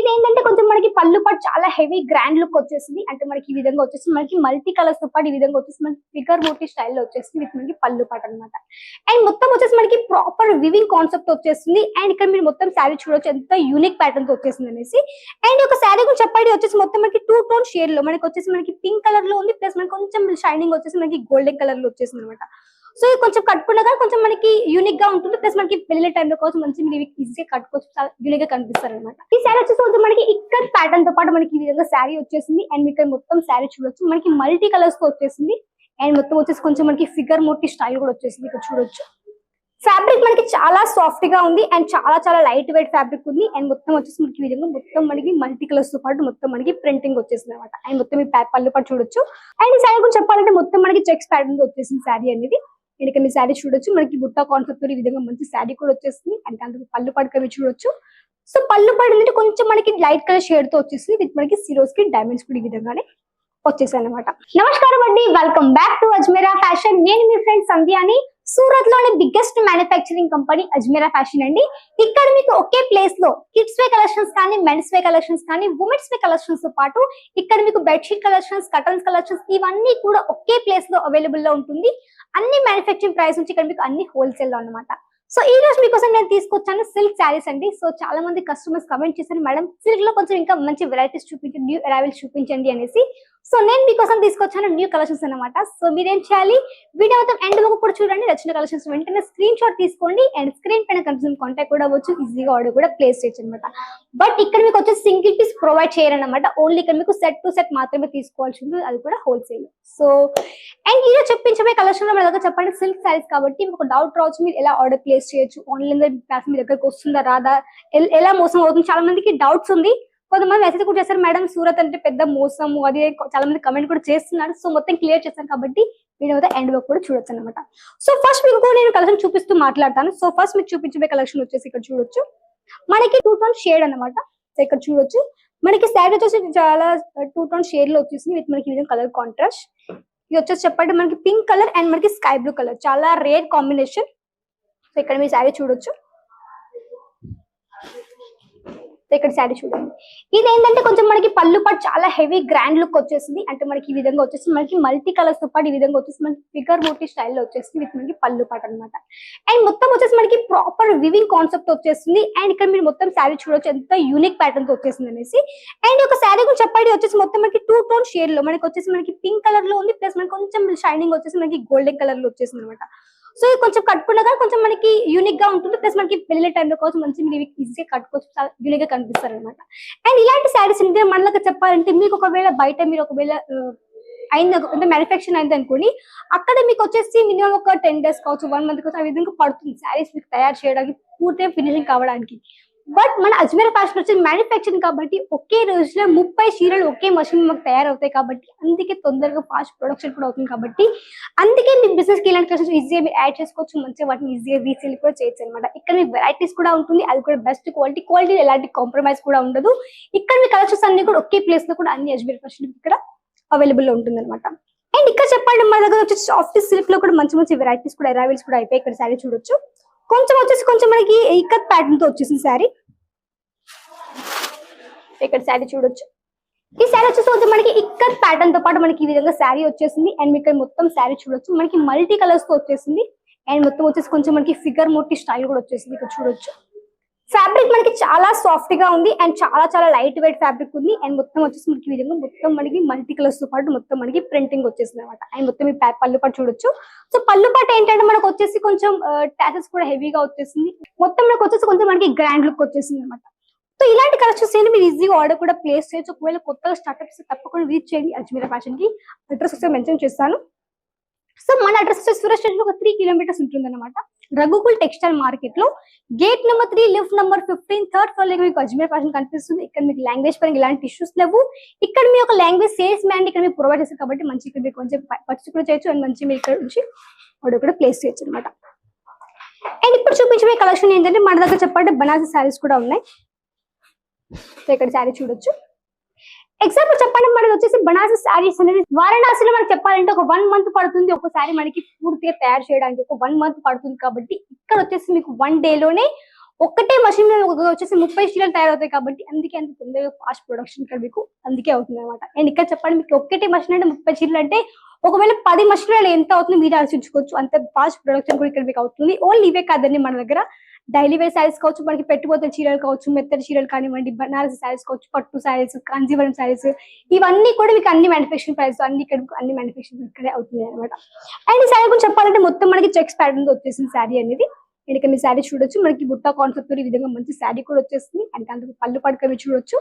ఇదేంటంటే కొంచెం మనకి పళ్ళు పాటు చాలా హెవీ గ్రాండ్ లుక్ వచ్చేసింది. అంటే మనకి ఈ విధంగా వచ్చేసి మనకి మల్టీ కలర్స్ తో పాటు ఈ విధంగా వచ్చేసి మనకి ఫిగర్ మోటివ్ స్టైల్లో వచ్చేసింది. విత్ మనకి పళ్ళు పాటు అనమాట. అండ్ మొత్తం వచ్చేసి మనకి ప్రాపర్ వివింగ్ కాన్సెప్ట్ వచ్చేస్తుంది. అండ్ ఇక్కడ మీరు మొత్తం శారీ చూడొచ్చు ఎంత యూనిక్ ప్యాటర్న్ తో వచ్చేసింది అనేసి. అండ్ ఒక శారీ గురించి చెప్పండి వచ్చేసి మొత్తం మనకి 2 టోన్ షేడ్ లో మనకి వచ్చేసి మనకి పింక్ కలర్ లో ఉంది. ప్లస్ మనకి కొంచెం షైనింగ్ వచ్చేసి మనకి గోల్డెన్ కలర్ లో వచ్చేసింది అనమాట. సో ఇది కొంచెం కట్టుకున్నాక కొంచెం మనకి యూనిక్ గా ఉంటుంది. ప్లస్ మనకి పెళ్లి టైంలో కోసం మంచి మీరు ఈజీగా కట్టుకోవచ్చు, చాలా యూనిక్ గా కనిపిస్తారు అనమాట. ఈ శారీ వచ్చేసి మనకి ఇక్కడ ప్యాటర్న్ తో పాటు మనకి ఈ విధంగా శారీ వచ్చేసింది. అండ్ ఇక్కడ మొత్తం శారీ చూడొచ్చు మనకి మల్టీ కలర్స్ తో వచ్చేసింది. అండ్ మొత్తం వచ్చేసి కొంచెం మనకి ఫిగర్ మోటివ్ స్టైల్ కూడా వచ్చేసింది. ఇక్కడ చూడొచ్చు ఫ్యాబ్రిక్ మనకి చాలా సాఫ్ట్ గా ఉంది. అండ్ చాలా లైట్ వెయిట్ ఫ్యాబ్రిక్ ఉంది. అండ్ మొత్తం వచ్చేసి మనకి ఈ విధంగా మొత్తం మనకి మల్టీ కలర్స్ తో పాటు మొత్తం మనకి ప్రింటింగ్ వచ్చేసింది అనమాట. అండ్ మొత్తం ఈ పళ్ళు పాటు చూడొచ్చు. అండ్ ఈ శారీ గురించి చెప్పాలంటే మొత్తం మనకి చెక్స్ ప్యాటర్న్ తో వచ్చేసింది శారీ అనేది. అండ్ ఇక్కడ మీ శారీ చూడొచ్చు మనకి బుట్ట కాన్సెప్ట్ ఈ విధంగా మంచి శారీ కూడా వచ్చేసింది. అండ్ అందుకు పళ్ళు పాటు చూడొచ్చు. సో పళ్ళు పాటు కొంచెం మనకి లైట్ కలర్ షేడ్ తో వచ్చేసింది. విత్ మనకి సిరోస్ కి డైమండ్స్ కూడా ఈ విధంగానే వచ్చేసాయి అనమాట. నమస్కారం అండి, welcome back to Ajmeera fashion. నేను మీ ఫ్రెండ్ సంధ్యాని. సూరత్ లోని biggest manufacturing company Ajmeera fashion అండి. ఇక్కడ మీకు ఒకే ప్లేస్ లో కిడ్స్ వే కలెక్షన్స్ కానీ, మెన్స్ వే కలెక్షన్స్ కానీ, ఉమెన్స్ వే కలెక్షన్స్ తో పాటు ఇక్కడ మీకు బెడ్షీట్ కలెక్షన్స్, కర్టన్స్ కలెక్షన్స్ ఇవన్నీ కూడా ఒకే ప్లేస్ లో అవైలబుల్ లో ఉంటుంది. అన్ని మ్యానుఫ్యాక్చరింగ్ ప్రైస్ నుంచి ఇక్కడ మీకు అన్ని హోల్సేల్ లో అనమాట. సో ఈ రోజు మీకోసం నేను తీసుకొచ్చాను సిల్క్ శారీస్ అండి. సో చాలా మంది కస్టమర్స్ కమెంట్ చేశారు, మేడం సిల్క్ లో కొంచెం ఇంకా మంచి వెరైటీస్ చూపించండి, న్యూ అరైవల్స్ చూపించండి అనేసి. సో నేను మీకోసం తీసుకొచ్చాను న్యూ కలెక్షన్స్ అనమాట. సో మీరేం చేయాలి, వీడియో మొత్తం ఎండ్ వరకు కూడా చూడండి. నచ్చిన కలెక్షన్స్ వెంటనే స్క్రీన్ షాట్ తీసుకోండి. అండ్ స్క్రీన్ పైన కనిపిస్తున్న కాంటాక్ట్ కూడా అవ్వచ్చు, ఈజీగా ఆర్డర్ కూడా ప్లేస్ చేయొచ్చు అనమాట. బట్ ఇక్కడ మీకు వచ్చి సింగిల్ పీస్ ప్రొవైడ్ చేయరన్నమాట. ఓన్లీ ఇక్కడ మీకు సెట్ టు సెట్ మాత్రమే తీసుకోవాల్సి ఉంటుంది, అది కూడా హోల్సేల్. సో అండ్ ఈ రోజు చెప్పించబోయే కలెక్షన్ లో మన చెప్పండి సిల్క్ శారీస్ కాబట్టి మీకు ఒక డౌట్ రావచ్చు, మీరు ఎలా ఆర్డర్ ప్లేస్ చేయొచ్చు, ఆన్లైన్ క్లాస్ మీ దగ్గరకు వస్తుందా రాదా, ఎలా మోసం అవుతుంది, చాలా మందికి డౌట్స్ ఉంది. కొంతమంది మెసేజ్ కూడా చేస్తారు, మేడం సూరత్ అంటే పెద్ద మోసము అది, చాలా మంది కమెంట్ కూడా చేస్తున్నారు. సో మొత్తం క్లియర్ చేస్తాను కాబట్టి వీడియో అయితే ఎండ్ వరకు కూడా చూడొచ్చు అనమాట. సో ఫస్ట్ మీకు నేను కలెక్షన్ చూపిస్తూ మాట్లాడతాను. సో ఫస్ట్ మీకు చూపించే కలెక్షన్ వచ్చేసి ఇక్కడ చూడొచ్చు మనకి 2 టోన్ షేడ్ అనమాట. సో ఇక్కడ చూడొచ్చు మనకి శారీ వచ్చేసి చాలా 2 టోన్ షేడ్ లో వచ్చేసింది. విత్ మనకి విధంగా కలర్ కాంట్రాస్ట్. ఇది వచ్చేసి చెప్పండి మనకి పింక్ కలర్ అండ్ మనకి స్కై బ్లూ కలర్, చాలా రేర్ కాంబినేషన్. సో ఇక్కడ మీ శారీ చూడొచ్చు. ఇక్కడ శారీ చూడండి. ఇది ఏంటంటే కొంచెం మనకి పళ్ళు పాటు చాలా హెవీ గ్రాండ్ లుక్ వచ్చేసింది. అంటే మనకి ఈ విధంగా వచ్చేసి మనకి మల్టీ కలర్స్ తో పాటు ఈ విధంగా వచ్చేసి మనకి ఫిగర్ మోటివ్ స్టైల్లో వచ్చేసింది. విత్ మనకి పళ్ళు పాటు అనమాట. అండ్ మొత్తం వచ్చేసి మనకి ప్రాపర్ వివింగ్ కాన్సెప్ట్ వచ్చేసింది. అండ్ ఇక్కడ మీరు మొత్తం శారీ చూడొచ్చు ఎంత యూనిక్ ప్యాటర్న్ తో వచ్చేసింది అనేసి. అండ్ ఒక శారీ గురించి చెప్పండి వచ్చేసి మొత్తం మనకి 2 టోన్ షేడ్ లో మనకి వచ్చేసి మనకి పింక్ కలర్ లో ఉంది. ప్లస్ మనకి కొంచెం షైనింగ్ వచ్చేసి మనకి గోల్డెన్ కలర్ లో వచ్చేసింది అనమాట. సో ఇది కొంచెం కట్టుకున్నాక కొంచెం మనకి యూనిక్ గా ఉంటుంది. ప్లస్ మనకి పెళ్లి టైంలో కోసం మంచి మీరు ఈజీగా కట్టుకోవచ్చు, చాలా యూనిక్ గా కనిపిస్తారు అనమాట. అండ్ ఇలాంటి శారీస్ మనకి చెప్పాలంటే మీకు ఒకవేళ బయట మీరు ఒకవేళ అయింది అంటే మ్యానుఫ్యాక్చర్ అయింది అనుకోండి, అక్కడ మీకు వచ్చేసి మినిమం ఒక 10 days కావచ్చు, 1 month కావచ్చు, ఆ విధంగా పడుతుంది శారీస్ మీకు తయారు చేయడానికి, పూర్తిగా ఫినిషింగ్ కావడానికి. బట్ మన అజ్మీరా ఫ్యాషన్ వచ్చి మ్యానుఫ్యాక్చరింగ్ కాబట్టి ఒకే రోజులో 30 చీరలు ఒకే మషిన్ మాకు తయారవుతాయి కాబట్టి అందుకే తొందరగా ఫాస్ట్ ప్రొడక్షన్ కూడా అవుతుంది. కాబట్టి అందుకే మీ బిజినెస్ కి ఇలాంటి కలెక్షన్స్ ఈజీగా మీరు యాడ్ చేసుకోవచ్చు, మంచిగా వాటిని ఈజీగా రీసేల్ కూడా చేయొచ్చు అనమాట. ఇక్కడ మీ వెరైటీస్ కూడా ఉంటుంది, అది కూడా బెస్ట్ క్వాలిటీ ఎలాంటి కాంప్రమైజ్ కూడా ఉండదు. ఇక్కడ మీ కలెక్షన్స్ అన్ని కూడా ఒకే ప్లేస్ లో కూడా అన్ని అజ్మీరా ఫ్యాషన్ ఇక్కడ అవైలబుల్ లో ఉంటుంది అనమాట. అండ్ ఇక్కడ చెప్పండి మన దగ్గర వచ్చి సాఫ్ట్ సిల్క్ లో కూడా మంచి వెరైటీస్ కూడా అరైవల్స్ కూడా అయిపోయి. ఇక్కడ శారీ చూడొచ్చు కొంచెం వచ్చేసి కొంచెం మనకి ఇక్కత్ ప్యాటర్న్ తో వచ్చేసింది శారీ. ఇక్కడ శారీ చూడొచ్చు. ఈ శారీ వచ్చేసి మనకి ఇక్కత్ ప్యాటర్న్ తో పాటు మనకి ఈ విధంగా శారీ వచ్చేసింది. అండ్ ఇక్కడ మొత్తం శారీ చూడొచ్చు మనకి మల్టీ కలర్స్ తో వచ్చేసింది. అండ్ మొత్తం వచ్చేసి కొంచెం మనకి ఫిగర్ మోటివ్ స్టైల్ కూడా వచ్చేసింది. ఇక్కడ చూడొచ్చు ఫ్యాబ్రిక్ మనకి చాలా సాఫ్ట్ గా ఉంది. అండ్ చాలా లైట్ వెయిట్ ఫ్యాబ్రిక్ ఉంది. అండ్ మొత్తం వచ్చేసి మనకి విధంగా మొత్తం మనకి మల్టీ కలర్స్ తో పాటు మొత్తం మనకి ప్రింటింగ్ వచ్చేసింది అనమాట. అండ్ మొత్తం ఈ పళ్ళు పాటు చూడొచ్చు. సో పళ్ళు పాటు ఏంటంటే మనకు వచ్చేసి కొంచెం టాసెస్ కూడా హెవీగా వచ్చేసింది. మొత్తం మనకు వచ్చేసి కొంచెం మనకి గ్రాండ్ లుక్ వచ్చేసింది అనమాట. సో ఇలాంటి కలెక్షన్స్ మీరు ఈజీగా ఆర్డర్ కూడా ప్లేస్ చేయొచ్చు. ఒకవేళ కొత్తగా స్టార్ట్అప్స్ తప్పకుండా రీచ్ చేయండి. అజ్మీరా ఫ్యాషన్ కి అడ్రస్ వచ్చి మెన్షన్ చేస్తాను. సో మన అడ్రస్ వచ్చేసి సూరత్ స్టేషన్ ఒక 3 kilometers ఉంటుంది అనమాట. రఘుకుల్ టెక్స్టైల్ మార్కెట్ లో gate number 3 lift number 15 third floor లో మీకు అజ్మీరా ఫ్యాషన్ కనిపిస్తుంది. ఇక్కడ మీకు లాంగ్వేజ్ పరంగా ఇలాంటి ఇష్యూస్ లేవు. ఇక్కడ మీ ఒక లాంగ్వేజ్ సేల్స్ మ్యాన్ ఇక్కడ మీకు ప్రొవైడ్ చేస్తారు కాబట్టి మంచి ఇక్కడ మీకు కొంచెం పర్చేస్ కూడా చేయొచ్చు. అండ్ మంచి మీరు ఇక్కడ నుంచి ఆర్డర్ కూడా ప్లేస్ చేయొచ్చు అనమాట. అండ్ ఇప్పుడు చూపించే కలెక్షన్ ఏంటంటే మన దగ్గర చెప్పండి బనారసి శారీస్ కూడా ఉన్నాయి. సో ఇక్కడ శారీ చూడొచ్చు. ఎగ్జాంపుల్ చెప్పండి మనకి వచ్చేసి బనారసి శారీస్ అనేది వారణాసిలో మనకి చెప్పాలంటే ఒక 1 month పడుతుంది. ఒక శారీ మనకి పూర్తిగా తయారు చేయడానికి ఒక 1 month పడుతుంది. కాబట్టి ఇక్కడ వచ్చేసి మీకు 1 day లోనే ఒక్కటే మషిన్ మీద వచ్చేసి 30 చీరలు తయారవుతాయి కాబట్టి అందుకే అంత తొందరగా ఫాస్ట్ ప్రొడక్షన్ ఇక్కడ మీకు అందుకే అవుతుంది అనమాట. అండ్ ఇక్కడ చెప్పండి మీకు ఒక్కటే మషిన్ అంటే 30 చీరలు అంటే ఒకవేళ 10 మషిన్లు ఎంత అవుతుంది మీరు ఆలోచించుకోవచ్చు. అంత ఫాస్ట్ ప్రొడక్షన్ కూడా ఇక్కడ మీకు అవుతుంది. ఓన్లీ ఇవే కాదండి, మన దగ్గర డైలీ వేర్ శారీస్ కావచ్చు, మనకి పెట్టుబోతున్న చీరలు కావచ్చు, మెత్తడి చీరలు కానివ్వండి, బనారసి శారీస్ కావచ్చు, పట్టు శారీస్, కాంజీవరం శారీస్, ఇవన్నీ కూడా మీకు అన్ని మ్యానుఫ్యాక్చరింగ్ ప్రైస్ అన్ని ఇక్కడ అన్ని మ్యానుఫ్యాక్చరింగ్ ఇక్కడే అవుతుంది అనమాట. అండ్ ఈ శారీ గురించి చెప్పాలంటే మొత్తం మనకి చెక్స్ ప్యాటర్న్ వచ్చేసింది శారీ అనేది. అండ్ ఇక్కడ మీ శారీ చూడొచ్చు, మనకి బుట్ట కాన్సెప్ట్ ఈ విధంగా మంచి శారీ కూడా వచ్చేస్తుంది. అండ్ అందుకు పళ్ళు పడుకవి చూడొచ్చు.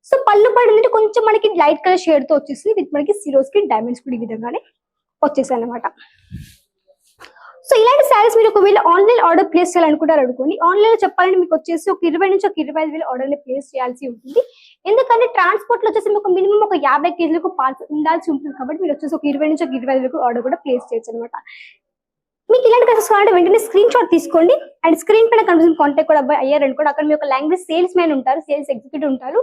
సో పళ్ళు పడిందంటే కొంచెం మనకి లైట్ కలర్ షేడ్ తో వచ్చేసింది విత్ మనకి సిరోస్ కి డైమండ్స్ కూడా ఈ విధంగానే వచ్చేసాయి అనమాట. సో ఇలాంటి శారీస్ మీరు ఒకవేళ ఆన్లైన్ ఆర్డర్ ప్లేస్ చేయాలనుకుంటారు అనుకోండి, ఆన్లైన్ లో చెప్పాలంటే మీకు వచ్చేసి ఒక 20 నుంచి ఒక 25,000 ఆర్డర్ ని ప్లేస్ చేయాల్సి ఉంటుంది. ఎందుకంటే ట్రాన్స్పోర్ట్ లో వచ్చేసి మీకు మినిమం ఒక 50 కేజీలకు పార్సల్ ఉండాల్సి ఉంటుంది కాబట్టి మీరు వచ్చేసి ఒక 20 నుంచి ఒక 25,000 ఆర్డర్ కూడా ప్లేస్ చేయొచ్చు అనమాట. మీకు ఇలాంటి కేసెస్ కావాలంటే వెంటనే స్క్రీన్ షాట్ తీసుకోండి. అండ్ స్క్రీన్ పైన కనిపిస్తున్న కాంటాక్ట్ కూడా అయ్యారనుకోండి, అక్కడ మీ ఒక లాంగ్వేజ్ సేల్స్ మ్యాన్ ఉంటారు, సేల్స్ ఎగ్జిక్యూటివ్ ఉంటారు,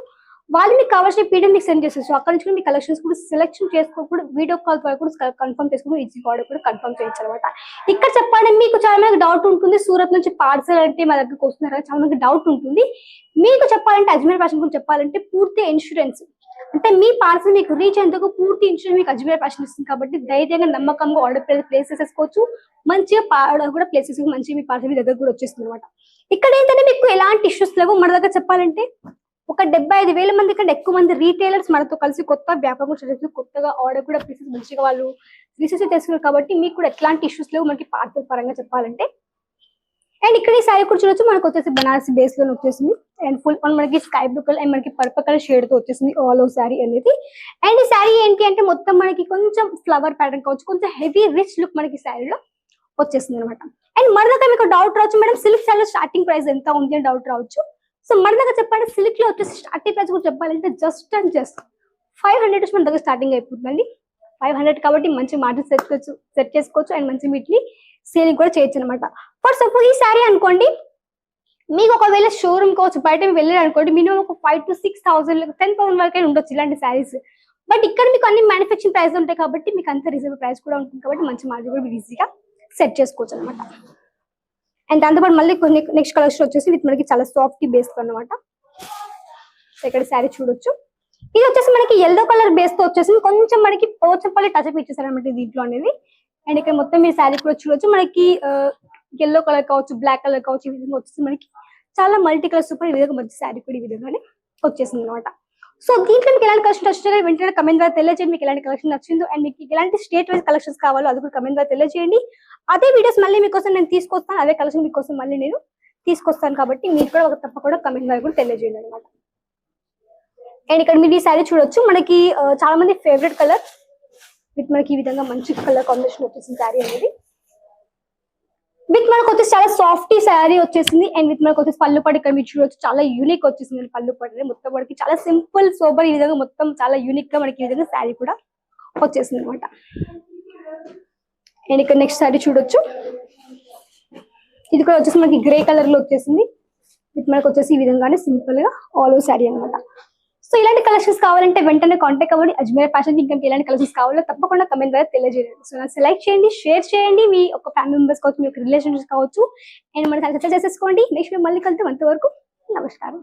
వాళ్ళు మీకు కావాల్సిన పీడిఎఫ్ మీకు సెండ్ చేస్తారు. సో అక్కడ నుంచి మీ కలెక్షన్స్ కూడా సెలెక్షన్ చేసుకోకుండా వీడియో కాల్ ద్వారా కూడా కన్ఫర్మ్ చేసుకుని ఈజీ ఆర్డర్ కూడా కన్ఫర్మ్ చేయొచ్చు అనమాట. ఇక్కడ చెప్పండి మీకు చాలా మందికి డౌట్ ఉంటుంది, సూరత్ నుంచి పార్సల్ అంటే మా దగ్గరకు వస్తున్నారు, చాలా మందికి డౌట్ ఉంటుంది. మీకు చెప్పాలంటే అజ్మీర్ ఫ్యాషన్ గురించి చెప్పాలంటే పూర్తి ఇన్సూరెన్స్, అంటే మీ పార్సల్ మీకు రీచ్ అయ్యేందుకు పూర్తి ఇన్సూరెన్స్ మీకు అజ్మీర్ ఫ్యాషన్ ఇస్తుంది కాబట్టి ధైర్యంగా నమ్మకంగా ఆర్డర్ ప్లేస్ చేసేసుకోవచ్చు. మంచిగా ఆర్డర్ కూడా ప్లేస్ చేసి మంచిగా మీ పార్సల్ మీ దగ్గర కూడా వచ్చేస్తుంది అనమాట. ఇక్కడ ఏంటంటే మీకు ఎలాంటి ఇష్యూస్ లేవు. మన దగ్గర చెప్పాలంటే ఒక 75,000 మంది కంటే ఎక్కువ మంది రీటైలర్స్ మనతో కలిసి కొత్త వ్యాపారం చేసి కొత్తగా ఆర్డర్ కూడా ప్లేసెస్ మంచిగా వాళ్ళు రీసెర్చ్ చేసుకున్నారు కాబట్టి మీకు కూడా ఎట్లాంటి ఇష్యూస్ లేవు మనకి పార్సల్ పరంగా చెప్పాలంటే. అండ్ ఇక్కడ ఈ శారీ కూడా చూడొచ్చు, మనకు వచ్చేసి బనారసి బేస్ లో వచ్చేసింది. అండ్ ఫుల్ మనకి స్కై బ్లూ కలర్ అండ్ మనకి పర్పుల్ కలర్ షేడ్ తో వచ్చేసింది ఆల్ ఓవర్ శారీ అనేది. అండ్ ఈ శారీ ఏంటి అంటే మొత్తం మనకి కొంచెం ఫ్లవర్ ప్యాటర్న్ కావచ్చు, కొంచెం హెవీ రిచ్ లుక్ మనకి శారీలో వచ్చేసింది అనమాట. అండ్ మన దగ్గర మీకు డౌట్ రావచ్చు, మేడం సిల్క్ శారీలో స్టార్టింగ్ ప్రైస్ ఎంత ఉంది అని డౌట్ రావచ్చు. సో మన దగ్గర చెప్పండి సిల్క్ లో వచ్చేసి స్టార్టింగ్ ప్రైస్ కూడా చెప్పాలంటే జస్ట్ అండ్ జస్ట్ 500 మన దగ్గర స్టార్టింగ్ అయిపోతుందండి. 500 కాబట్టి మంచి మార్జిన్ సెట్ చేసుకోవచ్చు అండ్ మంచి వీటిని సేలింగ్ కూడా చేయొచ్చు అనమాట. ఫర్ సపోజ్ ఈ శారీ అనుకోండి మీకు ఒకవేళ షోరూమ్ కావచ్చు బయట వెళ్ళారు అనుకోండి మినిమం ఒక 5,000 to 6,000 10,000 వరకు ఉండొచ్చు ఇలాంటి శారీస్. బట్ ఇక్కడ మీకు అన్ని మ్యానుఫ్యాక్చరింగ్ ప్రైస్ ఉంటాయి కాబట్టి మీకు అంత రీజనబుల్ ప్రైస్ కూడా ఉంటుంది కాబట్టి మంచి మార్జిన్ కూడా మీరు ఈజీగా సెట్ చేసుకోవచ్చు అనమాట. అండ్ దాంతోపాటు మళ్ళీ కొన్ని నెక్స్ట్ కలెక్షన్ వచ్చేసి విత్ మనకి చాలా సాఫ్ట్ బేస్ అనమాట. ఇక్కడ శారీ చూడొచ్చు, ఇది వచ్చేసి మనకి ఎల్లో కలర్ బేస్ తో వచ్చేసి కొంచెం మనకి పోచంపల్లి టచ్ అప్ ఇచ్చేసారు అనమాట దీంట్లో అనేది. అండ్ ఇక్కడ మొత్తం మీరు శారీ కూడా చూడొచ్చు, మనకి ఎల్లో కలర్ కావచ్చు, బ్లాక్ కలర్ కావచ్చు, ఈ విధంగా వచ్చేసి మనకి చాలా మల్టీ కలర్ సూపర్ ఈ విధంగా మంచి శారీ కూడా ఈ విధంగానే వచ్చేసింది అనమాట. సో దీంట్లో మీకు ఎలాంటి కలెక్షన్ వచ్చినా వెంటనే కమెంట్ ద్వారా తెలియజేయండి మీకు ఎలాంటి కలెక్షన్ నచ్చిందో. అండ్ మీకు ఎలాంటి స్టేట్ వైజ్ కలెక్షన్స్ కావాలో అది కూడా కమెంట్ ద్వారా తెలియజేయండి. అదే వీడియోస్ మళ్ళీ మీకోసం నేను తీసుకొస్తాను, అదే కలెక్షన్ మీకోసం మళ్ళీ నేను తీసుకొస్తాను కాబట్టి మీరు కూడా ఒక తప్పకుండా కమెంట్ ద్వారా కూడా తెలియజేయండి అనమాట. అండ్ ఇక్కడ మీరు ఈ శారీ చూడొచ్చు, మనకి చాలా మంది ఫేవరెట్ కలర్ విత్ మనకి ఈ విధంగా మంచి కలర్ కాంబినేషన్ వచ్చేసింది శారీ అనేది. విత్ మనకు వచ్చేసి చాలా సాఫ్ట్ శారీ వచ్చేసింది. అండ్ విత్ మనకు వచ్చేసి పళ్ళు పడి ఇక్కడ మీరు చూడొచ్చు చాలా యూనిక్ వచ్చేసింది పళ్ళు పడి మొత్తం మనకి చాలా సింపుల్ సోబర్ ఈ విధంగా మొత్తం చాలా యూనిక్ గా మనకి ఈ విధంగా శారీ కూడా వచ్చేసింది అనమాట. అండ్ ఇక్కడ నెక్స్ట్ శారీ చూడొచ్చు, ఇది కూడా వచ్చేసి మనకి గ్రే కలర్ లో వచ్చేసింది విత్ మనకు వచ్చేసి ఈ విధంగానే సింపుల్ గా ఆల్ ఓవర్ శారీ అనమాట. సో ఇలాంటి కలెక్షన్స్ కావాలంటే వెంటనే కాంటాక్ట్ అవ్వండి. అజ్మీర్ ఫ్యాషన్ ఇంకా ఎలాంటి కలెక్షన్స్ కావాలో తప్పకుండా కమెంట్ ద్వారా తెలియజేయండి. సో సెలెక్ట్ చేయండి, షేర్ చేయండి, మీ ఒక ఫ్యామిలీ మెంబర్స్ కావచ్చు, మీ యొక్క రిలేషన్స్ కావచ్చు. అండ్ మన సక్సెస్ చేసేసుకోండి. నెక్స్ట్ మేము మళ్ళీ కలిసి అంతవరకు నమస్కారం.